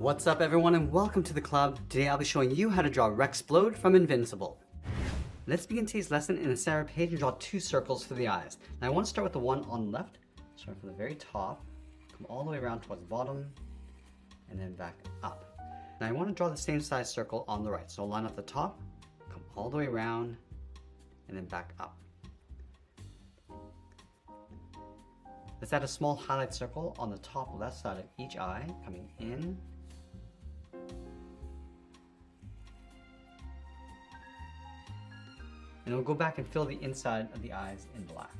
What's up everyone and welcome to the club. Today I'll be showing you how to draw Splode from Invincible. Let's begin today's lesson in the center page and draw two circles for the eyes. Now I want to start with the one on the left. Start from the very top, come all the way around towards the bottom, and then back up. Now I want to draw the same size circle on the right. So I'll line up the top, come all the way around, and then back up. Let's add a small highlight circle on the top left side of each eye, coming in, and we'll go back and fill the inside of the eyes in black.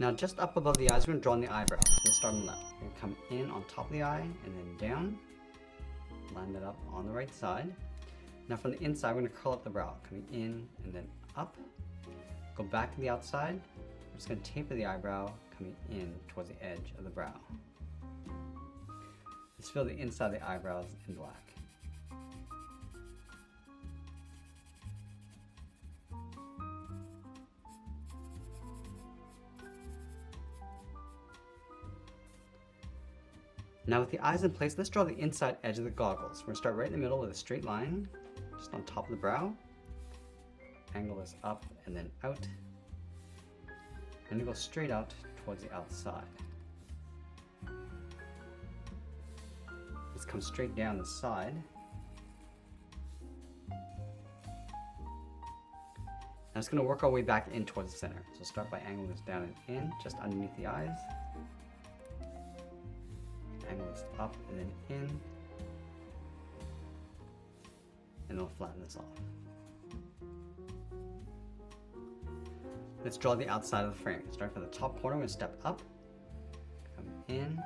Now just up above the eyes, we're going to draw in the eyebrows. Let's start on the left. We're going to come in on top of the eye and then down. Line that up on the right side. Now from the inside, we're going to curl up the brow. Coming in and then up. Go back to the outside. We're just going to taper the eyebrow, coming in towards the edge of the brow. Let's fill the inside of the eyebrows in black. Now with the eyes in place, let's draw the inside edge of the goggles. We're going to start right in the middle with a straight line, just on top of the brow. Angle this up and then out. And it goes straight out towards the outside. Let's come straight down the side. Now it's going to work our way back in towards the center. So start by angling this down and in, just underneath the eyes. Angle this up and then in, and we'll flatten this off. Let's draw the outside of the frame. Start from the top corner, we're going to step up, come in.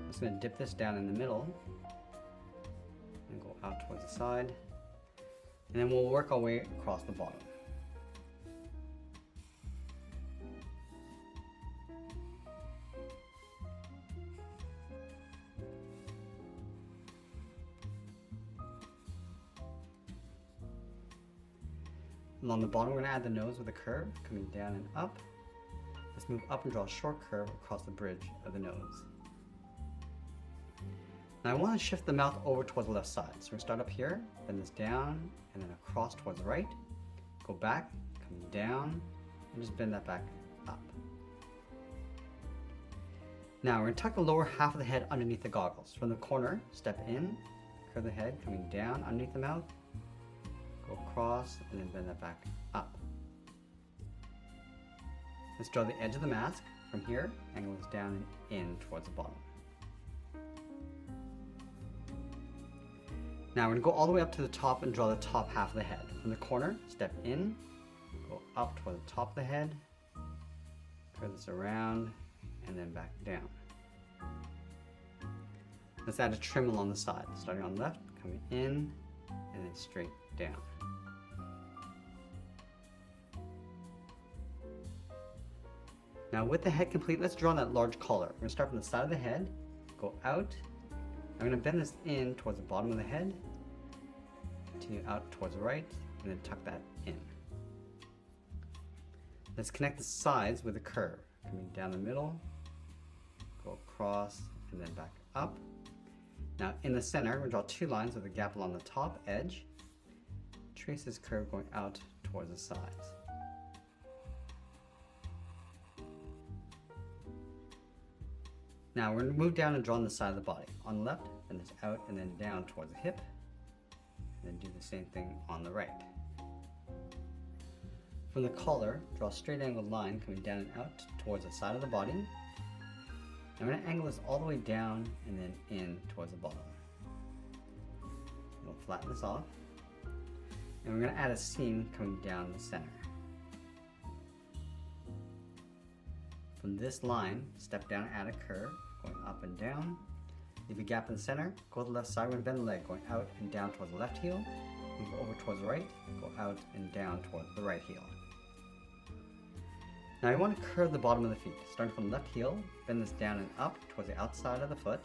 I'm just going to dip this down in the middle, and go out towards the side, and then we'll work our way across the bottom. Along the bottom, we're going to add the nose with a curve, coming down and up. Let's move up and draw a short curve across the bridge of the nose. Now I want to shift the mouth over towards the left side. So we're going to start up here, bend this down, and then across towards the right. Go back, come down, and just bend that back up. Now we're going to tuck the lower half of the head underneath the goggles. From the corner, step in, curve the head, coming down underneath the mouth. Go across and then bend that back up. Let's draw the edge of the mask. From here, angle this down and in towards the bottom. Now we're going to go all the way up to the top and draw the top half of the head. From the corner, step in, go up toward the top of the head, curve this around, and then back down. Let's add a trim along the side. Starting on the left, coming in, and then straight down. Now with the head complete, let's draw that large collar. We're going to start from the side of the head, go out. I'm going to bend this in towards the bottom of the head, continue out towards the right, and then tuck that in. Let's connect the sides with a curve, coming down the middle, go across, and then back up. Now in the center, we'll draw two lines with a gap along the top edge. Trace this curve going out towards the sides. Now we're going to move down and draw on the side of the body. On the left, bend this out and then down towards the hip. And then do the same thing on the right. From the collar, draw a straight angled line coming down and out towards the side of the body. I'm going to angle this all the way down and then in towards the bottom. We'll flatten this off. And we're going to add a seam coming down the center. From this line, step down and add a curve, going up and down. Leave a gap in the center, go to the left side, we're going to bend the leg, going out and down towards the left heel. Move over towards the right, go out and down towards the right heel. Now I want to curve the bottom of the feet. Starting from the left heel, bend this down and up towards the outside of the foot.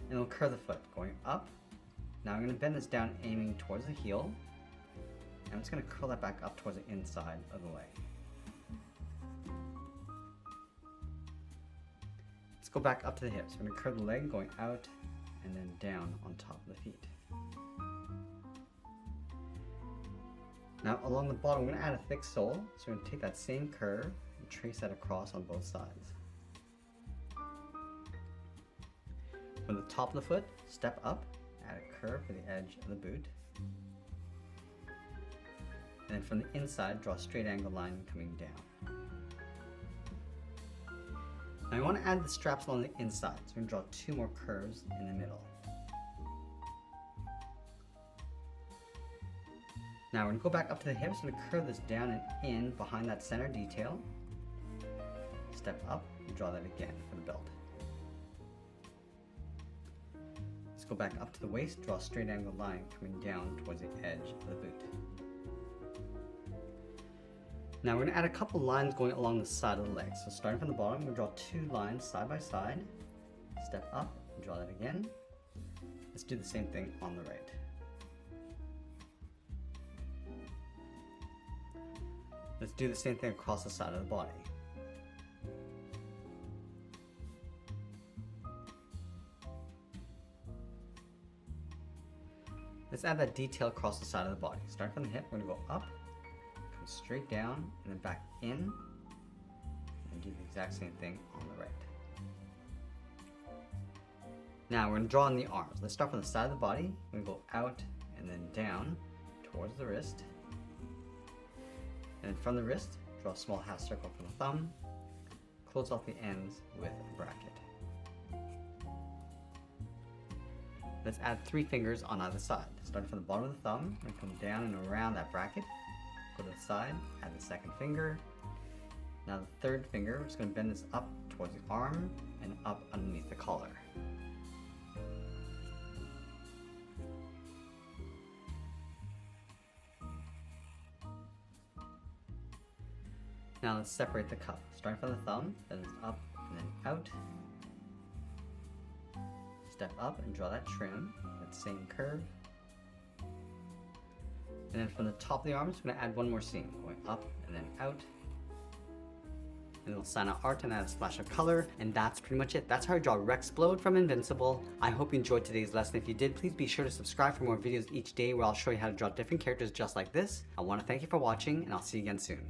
And it'll curve the foot, going up. Now I'm going to bend this down, aiming towards the heel. And I'm just going to curl that back up towards the inside of the leg. Let's go back up to the hips. We're going to curve the leg, going out and then down on top of the feet. Now along the bottom, we're going to add a thick sole. So we're going to take that same curve and trace that across on both sides. From the top of the foot, step up, add a curve for the edge of the boot. And then from the inside, draw a straight angle line coming down. Now I want to add the straps along the inside, so we're going to draw 2 more curves in the middle. Now we're going to go back up to the hips and curve this down and in behind that center detail. Step up and draw that again for the belt. Let's go back up to the waist, draw a straight angle line coming down towards the edge of the boot. Now we're going to add a couple lines going along the side of the leg. So starting from the bottom, we're going to draw 2 lines side by side. Step up and draw that again. Let's do the same thing on the right. Let's do the same thing across the side of the body. Let's add that detail across the side of the body. Starting from the hip, we're going to go up, come straight down, and then back in, and do the exact same thing on the right. Now we're going to draw on the arms. Let's start from the side of the body. We're going to go out and then down towards the wrist. And then from the wrist, draw a small half circle from the thumb, close off the ends with a bracket. Let's add 3 fingers on either side. Starting from the bottom of the thumb, and come down and around that bracket, go to the side, add the 2nd finger. Now the 3rd finger, we're just going to bend this up towards the arm and up underneath the collar. Now let's separate the cuff. Starting from the thumb, bend this up and then out. Step up and draw that trim, that same curve. And then from the top of the arms, we're going to add 1 more seam, going up and then out. And we'll sign out art and add a splash of color, and that's pretty much it. That's how I draw Splode from Invincible. I hope you enjoyed today's lesson. If you did, please be sure to subscribe for more videos each day where I'll show you how to draw different characters just like this. I want to thank you for watching, and I'll see you again soon.